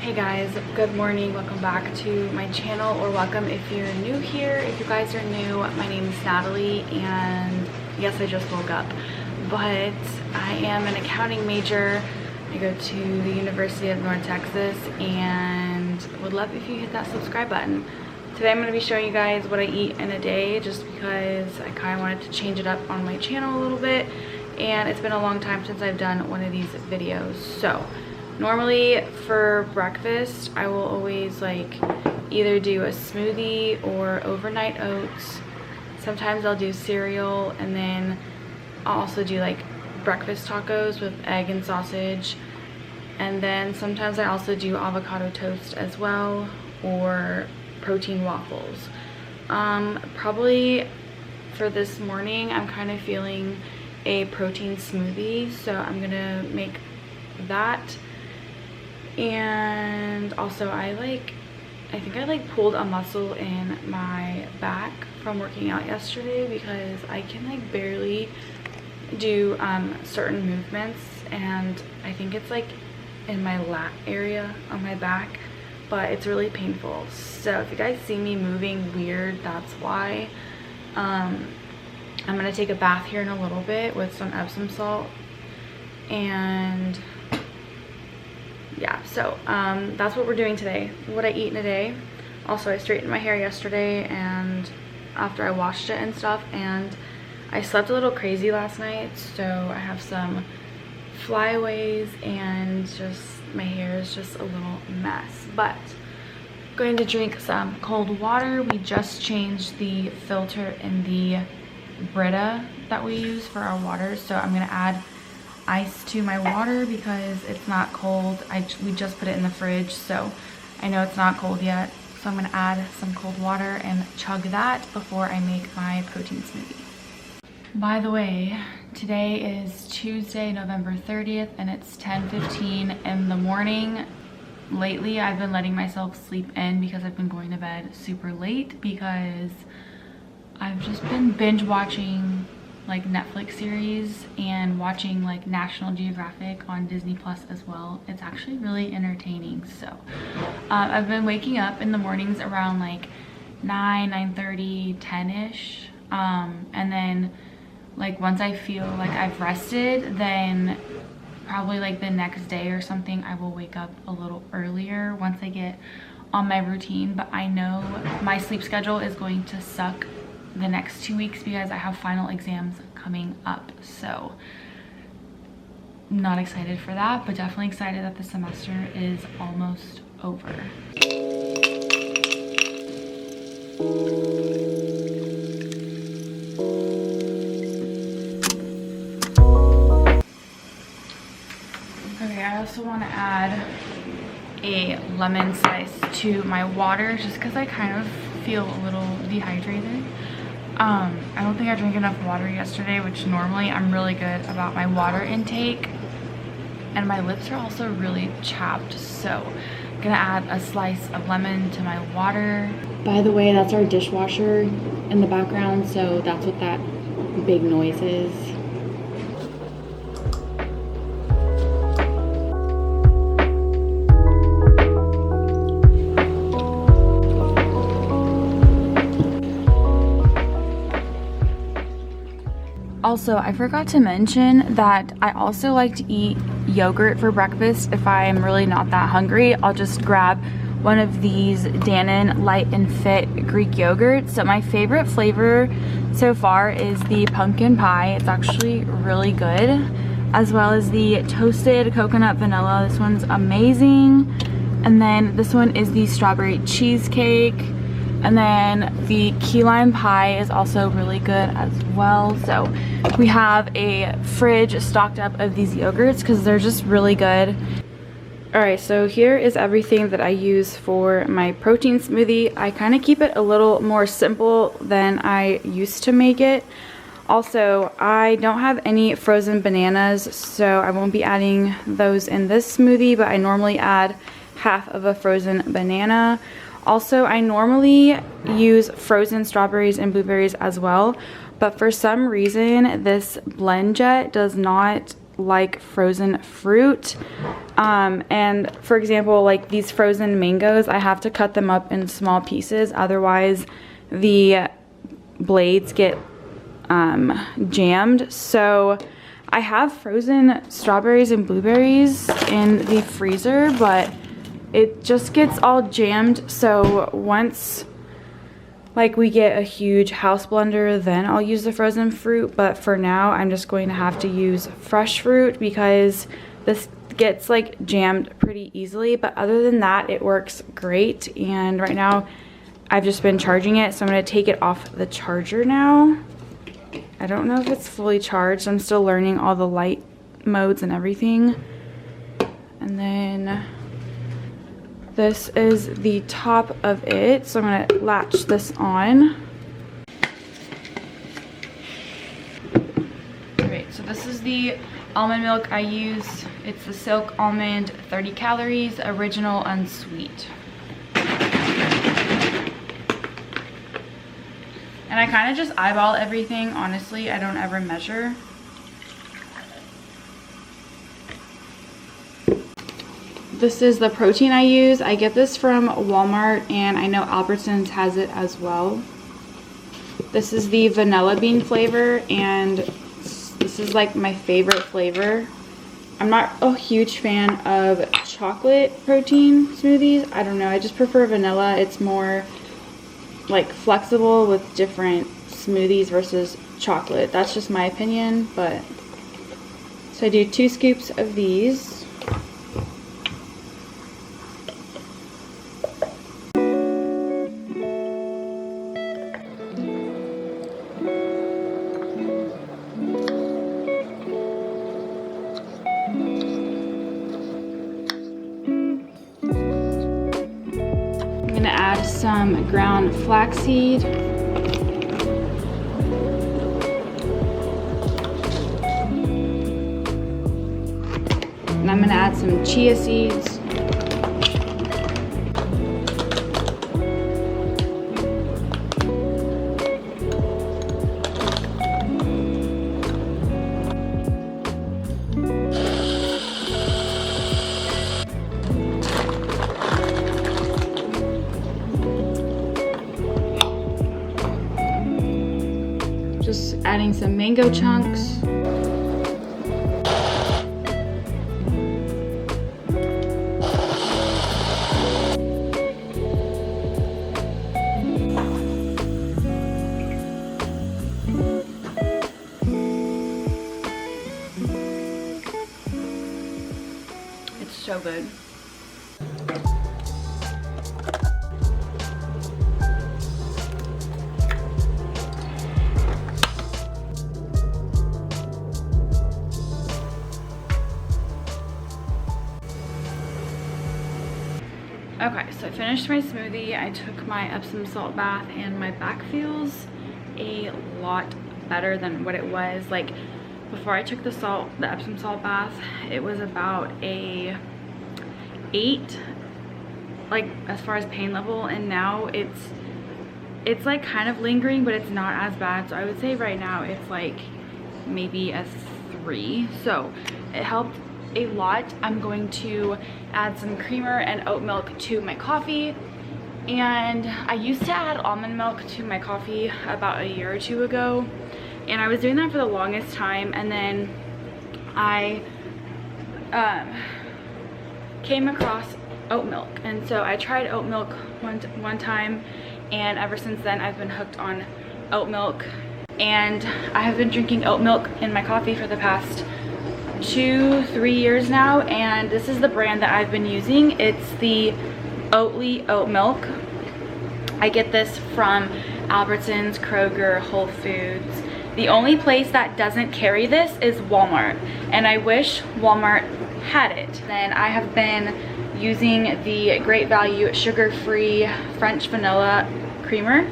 Hey guys, good morning. Welcome back to my channel, or welcome if you're new here. If you guys are new, my name is Natalie, and yes, I just woke up, but I am an accounting major. I go to the University of North Texas and would love if you hit that subscribe button. Today I'm going to be showing you guys what I eat in a day, just because I kind of wanted to change it up on my channel a little bit, and it's been a long time since I've done one of these videos. So normally for breakfast, I will always either do a smoothie or overnight oats. Sometimes I'll do cereal, and then I'll also do breakfast tacos with egg and sausage. And then sometimes I also do avocado toast as well, or protein waffles. Probably for this morning, I'm kind of feeling a protein smoothie, so I'm gonna make that. And also I think I pulled a muscle in my back from working out yesterday, because I can barely do certain movements, and I think it's in my lat area on my back, but it's really painful. So if you guys see me moving weird, that's why. I'm gonna take a bath here in a little bit with some Epsom salt, and yeah, so that's what we're doing today, what I eat in a day. Also, I straightened my hair yesterday, and after I washed it and stuff, and I slept a little crazy last night, so I have some flyaways, and just my hair is just a little mess. But I'm going to drink some cold water. We just changed the filter in the Brita that we use for our water, so I'm gonna add ice to my water because it's not cold. We just put it in the fridge, so I know it's not cold yet. So I'm gonna add some cold water and chug that before I make my protein smoothie. By the way, today is Tuesday, November 30th, and it's 10:15 in the morning. Lately, I've been letting myself sleep in because I've been going to bed super late, because I've just been binge watching Netflix series and watching National Geographic on Disney Plus as well. It's actually really entertaining. So I've been waking up in the mornings around 9:30, 10ish, and then once I feel I've rested, then probably the next day or something, I will wake up a little earlier once I get on my routine. But I know my sleep schedule is going to suck the next 2 weeks because I have final exams coming up. So not excited for that, but definitely excited that the semester is almost over. Okay, I also want to add a lemon slice to my water, just because I kind of feel a little dehydrated. I don't think I drank enough water yesterday, which normally I'm really good about my water intake, and my lips are also really chapped, so I'm gonna add a slice of lemon to my water. By the way, that's our dishwasher in the background, so that's what that big noise is. Also, I forgot to mention that I also like to eat yogurt for breakfast. If I'm really not that hungry, I'll just grab one of these Dannon Light and Fit Greek yogurts. So my favorite flavor so far is the pumpkin pie. It's actually really good, as well as the toasted coconut vanilla. This one's amazing. And then this one is the strawberry cheesecake. And then the key lime pie is also really good as well. So we have a fridge stocked up of these yogurts because they're just really good. Alright, so here is everything that I use for my protein smoothie. I kind of keep it a little more simple than I used to make it. Also, I don't have any frozen bananas, so I won't be adding those in this smoothie, but I normally add half of a frozen banana. Also, I normally use frozen strawberries and blueberries as well, but for some reason this blend jet does not like frozen fruit. And for example, like these frozen mangoes, I have to cut them up in small pieces, otherwise the blades get jammed. So I have frozen strawberries and blueberries in the freezer, but it just gets all jammed. So once like we get a huge house blender, then I'll use the frozen fruit. But for now, I'm just going to have to use fresh fruit because this gets like jammed pretty easily. But other than that, it works great. And right now I've just been charging it, so I'm going to take it off the charger now. I don't know if it's fully charged. I'm still learning all the light modes and everything. And then this is the top of it, so I'm going to latch this on. Alright, so this is the almond milk I use. It's the Silk Almond, 30 calories, original unsweet. And I kind of just eyeball everything, honestly. I don't ever measure. This is the protein I use. I get this from Walmart, and I know Albertsons has it as well. This is the vanilla bean flavor, and this is like my favorite flavor. I'm not a huge fan of chocolate protein smoothies. I don't know, I just prefer vanilla. It's more like flexible with different smoothies versus chocolate. That's just my opinion, but so I do 2 scoops of these. I'm gonna add some ground flaxseed. And I'm gonna add some chia seeds. Just adding some mango chunks. It's so good. Okay, so I finished my smoothie. I took my Epsom salt bath, and my back feels a lot better than what it was. Like before I took the Epsom salt bath, it was about a 8, like as far as pain level, and now it's like kind of lingering, but it's not as bad. So I would say right now it's like maybe a 3. So it helped a lot. I'm going to add some creamer and oat milk to my coffee, and I used to add almond milk to my coffee about a year or 2 ago, and I was doing that for the longest time, and then I came across oat milk, and so I tried oat milk one time, and ever since then I've been hooked on oat milk, and I have been drinking oat milk in my coffee for the past 2-3 years now, and this is the brand that I've been using. It's the Oatly oat milk. I get this from Albertsons, Kroger, Whole Foods. The only place that doesn't carry this is Walmart, and I wish Walmart had it. Then I have been using the Great Value sugar-free French vanilla creamer.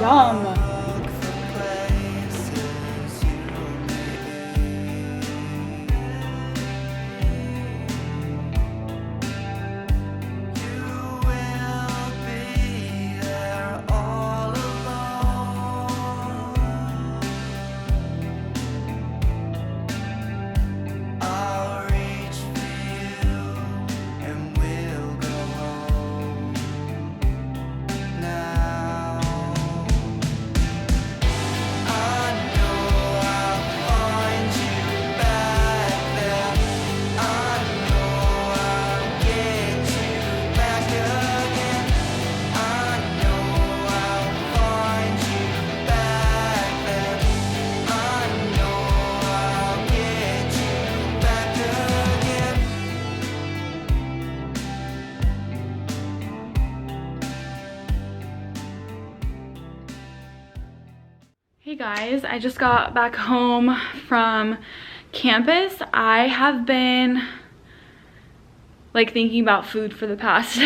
dumb. Hey guys, I just got back home from campus. I have been like thinking about food for the past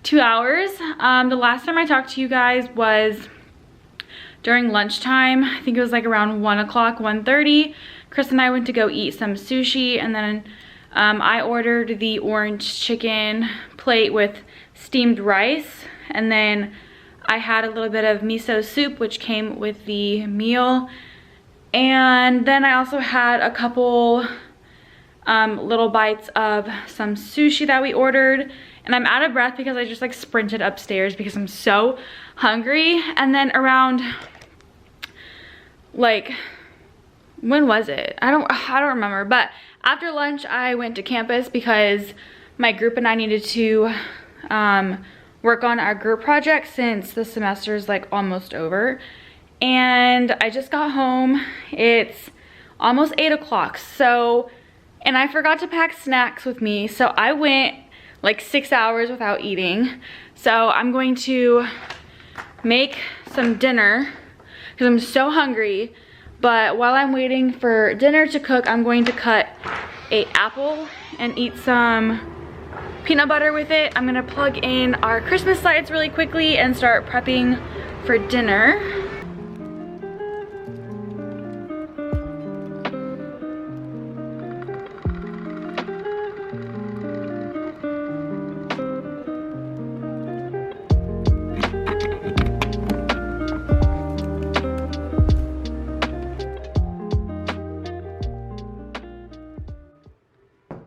2 hours. The last time I talked to you guys was during lunchtime. I think it was like around 1 o'clock, 1:30. Chris and I went to go eat some sushi, and then I ordered the orange chicken plate with steamed rice, and then I had a little bit of miso soup, which came with the meal. And then I also had a couple little bites of some sushi that we ordered. And I'm out of breath because I just like sprinted upstairs because I'm so hungry. And then around like, when was it? I don't remember. But after lunch, I went to campus because my group and I needed to work on our group project since the semester is like almost over. And I just got home. It's almost 8 o'clock. So, and I forgot to pack snacks with me. So I went like 6 hours without eating. So I'm going to make some dinner because I'm so hungry. But while I'm waiting for dinner to cook, I'm going to cut an apple and eat some peanut butter with it. I'm gonna plug in our Christmas lights really quickly and start prepping for dinner.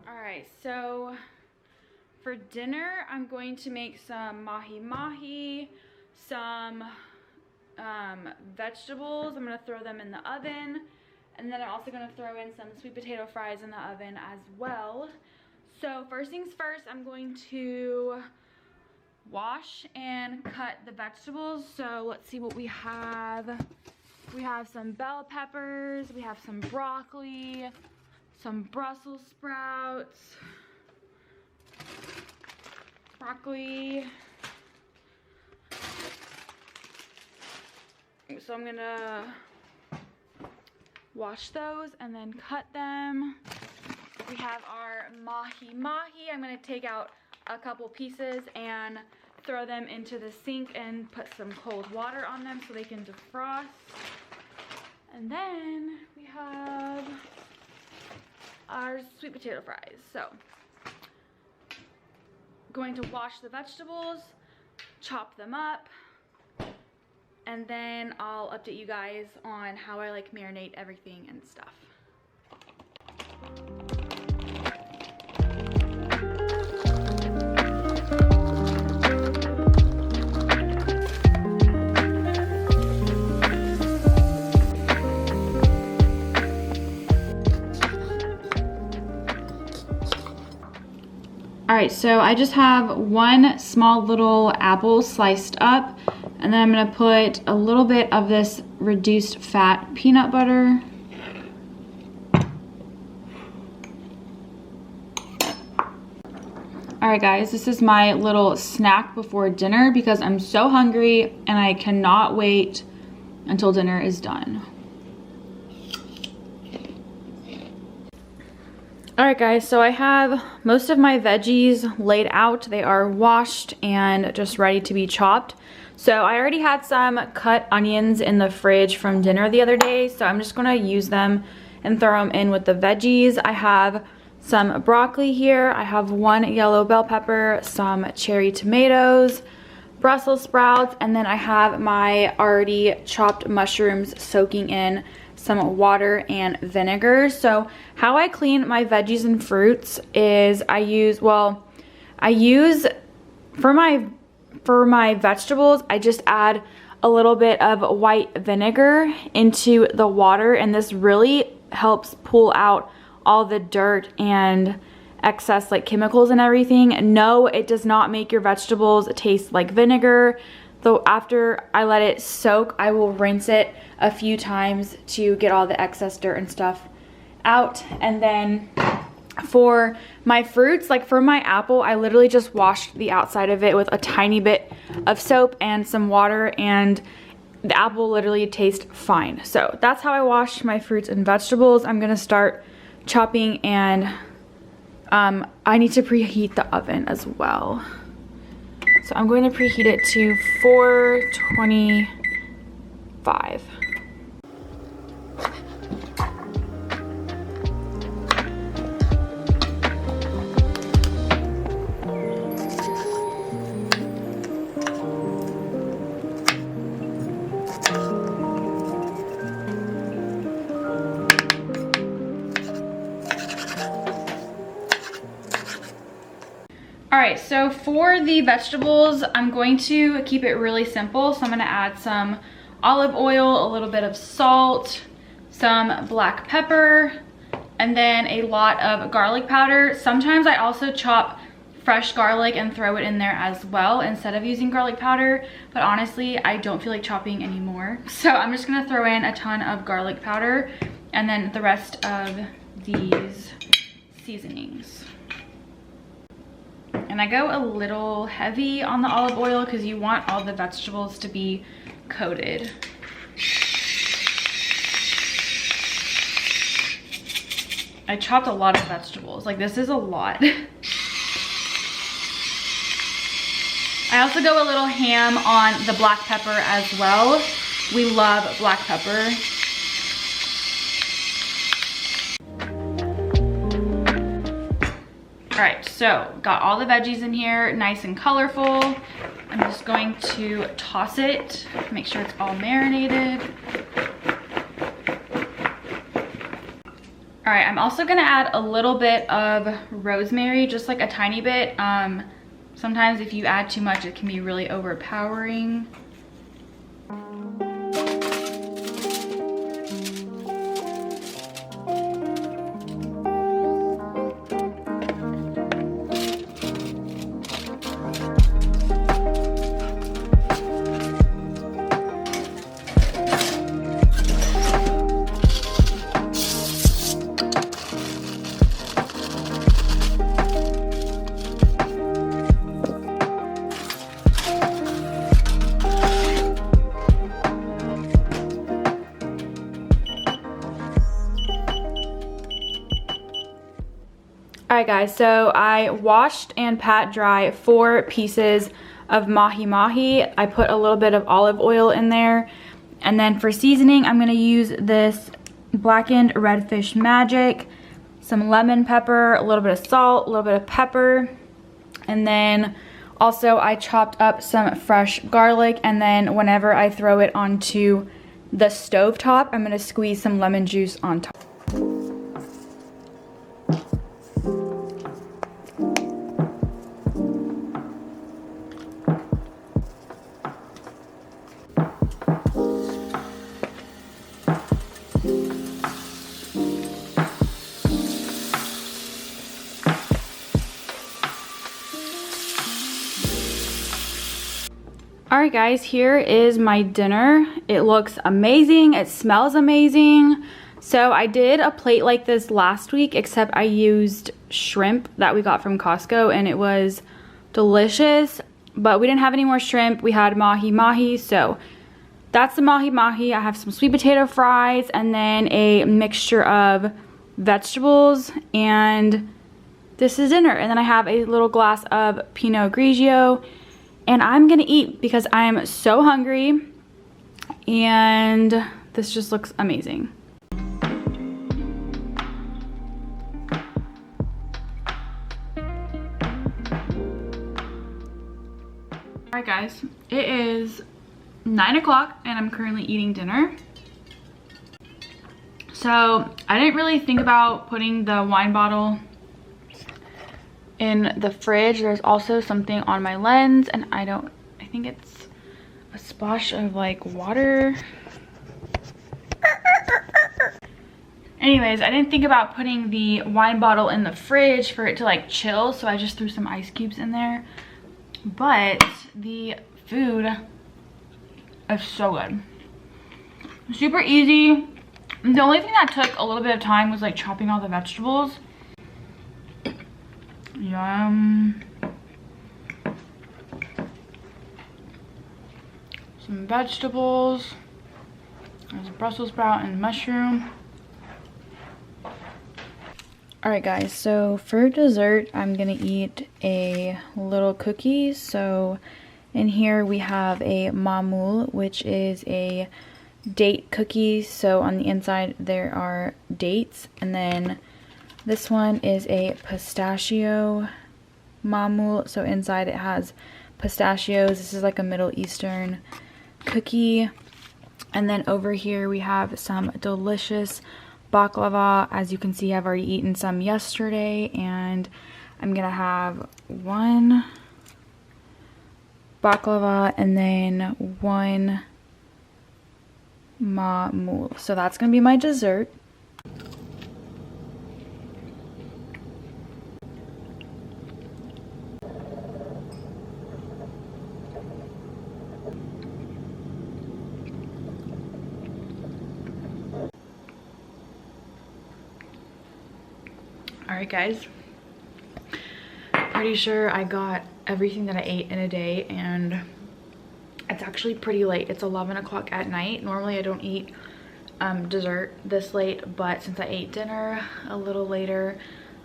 All right, so for dinner, I'm going to make some mahi-mahi, some vegetables. I'm gonna throw them in the oven. And then I'm also gonna throw in some sweet potato fries in the oven as well. So first things first, I'm going to wash and cut the vegetables. So let's see what we have. We have some bell peppers, we have some broccoli, some Brussels sprouts, broccoli. So I'm gonna wash those and then cut them. We have our mahi-mahi. I'm gonna take out a couple pieces and throw them into the sink and put some cold water on them so they can defrost. And then we have our sweet potato fries. So going to wash the vegetables, chop them up, and then I'll update you guys on how I like marinate everything and stuff. All right, so I just have one small little apple sliced up, and then I'm gonna put a little bit of this reduced fat peanut butter. All right guys, this is my little snack before dinner because I'm so hungry and I cannot wait until dinner is done. All right guys, so I have most of my veggies laid out. They are washed and just ready to be chopped. So I already had some cut onions in the fridge from dinner the other day, so I'm just gonna use them and throw them in with the veggies. I have some broccoli here. I have 1 yellow bell pepper, some cherry tomatoes, Brussels sprouts, and then I have my already chopped mushrooms soaking in some water and vinegar. So how I clean my veggies and fruits is I use for my vegetables, I just add a little bit of white vinegar into the water, and this really helps pull out all the dirt and excess like chemicals and everything. No, it does not make your vegetables taste like vinegar. Though after I let it soak, I will rinse it a few times to get all the excess dirt and stuff out. And then for my fruits, like for my apple, I literally just washed the outside of it with a tiny bit of soap and some water, and the apple literally tastes fine. So that's how I wash my fruits and vegetables. I'm gonna start chopping, and I need to preheat the oven as well. So I'm going to preheat it to 425. All right, so for the vegetables, I'm going to keep it really simple. So I'm gonna add some olive oil, a little bit of salt, some black pepper, and then a lot of garlic powder. Sometimes I also chop fresh garlic and throw it in there as well instead of using garlic powder, but honestly, I don't feel like chopping anymore. So I'm just gonna throw in a ton of garlic powder and then the rest of these seasonings. And I go a little heavy on the olive oil because you want all the vegetables to be coated. I chopped a lot of vegetables. Like, this is a lot. I also go a little ham on the black pepper as well. We love black pepper. All right, so got all the veggies in here, nice and colorful. I'm just going to toss it, make sure it's all marinated. All right, I'm also gonna add a little bit of rosemary, just like a tiny bit. Sometimes if you add too much, it can be really overpowering. Alright guys, so I washed and pat dry 4 pieces of mahi-mahi. I put a little bit of olive oil in there. And then for seasoning, I'm going to use this blackened redfish magic, some lemon pepper, a little bit of salt, a little bit of pepper. And then also I chopped up some fresh garlic, and then whenever I throw it onto the stove top, I'm going to squeeze some lemon juice on top. Alright guys, here is my dinner. It looks amazing. It smells amazing. So I did a plate like this last week, except I used shrimp that we got from Costco, and it was delicious. But we didn't have any more shrimp. We had mahi-mahi, so that's the mahi-mahi. I have some sweet potato fries and then a mixture of vegetables, and this is dinner. And then I have a little glass of Pinot Grigio, and I'm gonna eat because I am so hungry, and this just looks amazing. Alright guys, it is 9 o'clock and I'm currently eating dinner. So I didn't really think about putting the wine bottle in the fridge. There's also something on my lens, and I think it's a splash of like water. Anyways, I didn't think about putting the wine bottle in the fridge for it to like chill, so I just threw some ice cubes in there. But the food is so good. Super easy. The only thing that took a little bit of time was like chopping all the vegetables. Yum. Some vegetables. There's a Brussels sprout and mushroom. Alright guys, so for dessert, I'm gonna eat a little cookie. So in here we have a mamul, which is a date cookie. So on the inside there are dates, and then this one is a pistachio mamul. So inside it has pistachios. This is like a Middle Eastern cookie. And then over here we have some delicious baklava. As you can see, I've already eaten some yesterday, and I'm gonna have one baklava and then one mamul. So that's gonna be my dessert. Alright guys, pretty sure I got everything that I ate in a day, and it's actually pretty late. It's 11 o'clock at night. Normally I don't eat dessert this late, but since I ate dinner a little later,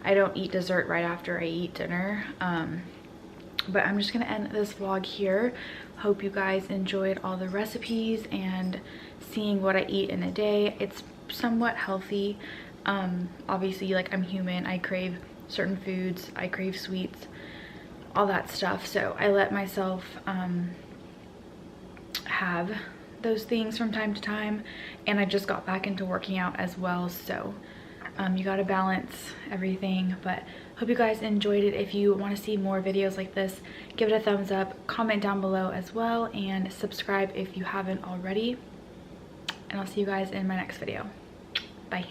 I don't eat dessert right after I eat dinner. But I'm just gonna end this vlog here. Hope you guys enjoyed all the recipes and seeing what I eat in a day. It's somewhat healthy. Obviously, like, I'm human, I crave certain foods, I crave sweets, all that stuff, so I let myself have those things from time to time. And I just got back into working out as well, so you gotta balance everything. But hope you guys enjoyed it. If you want to see more videos like this, give it a thumbs up, comment down below as well, and subscribe if you haven't already. And I'll see you guys in my next video. Bye.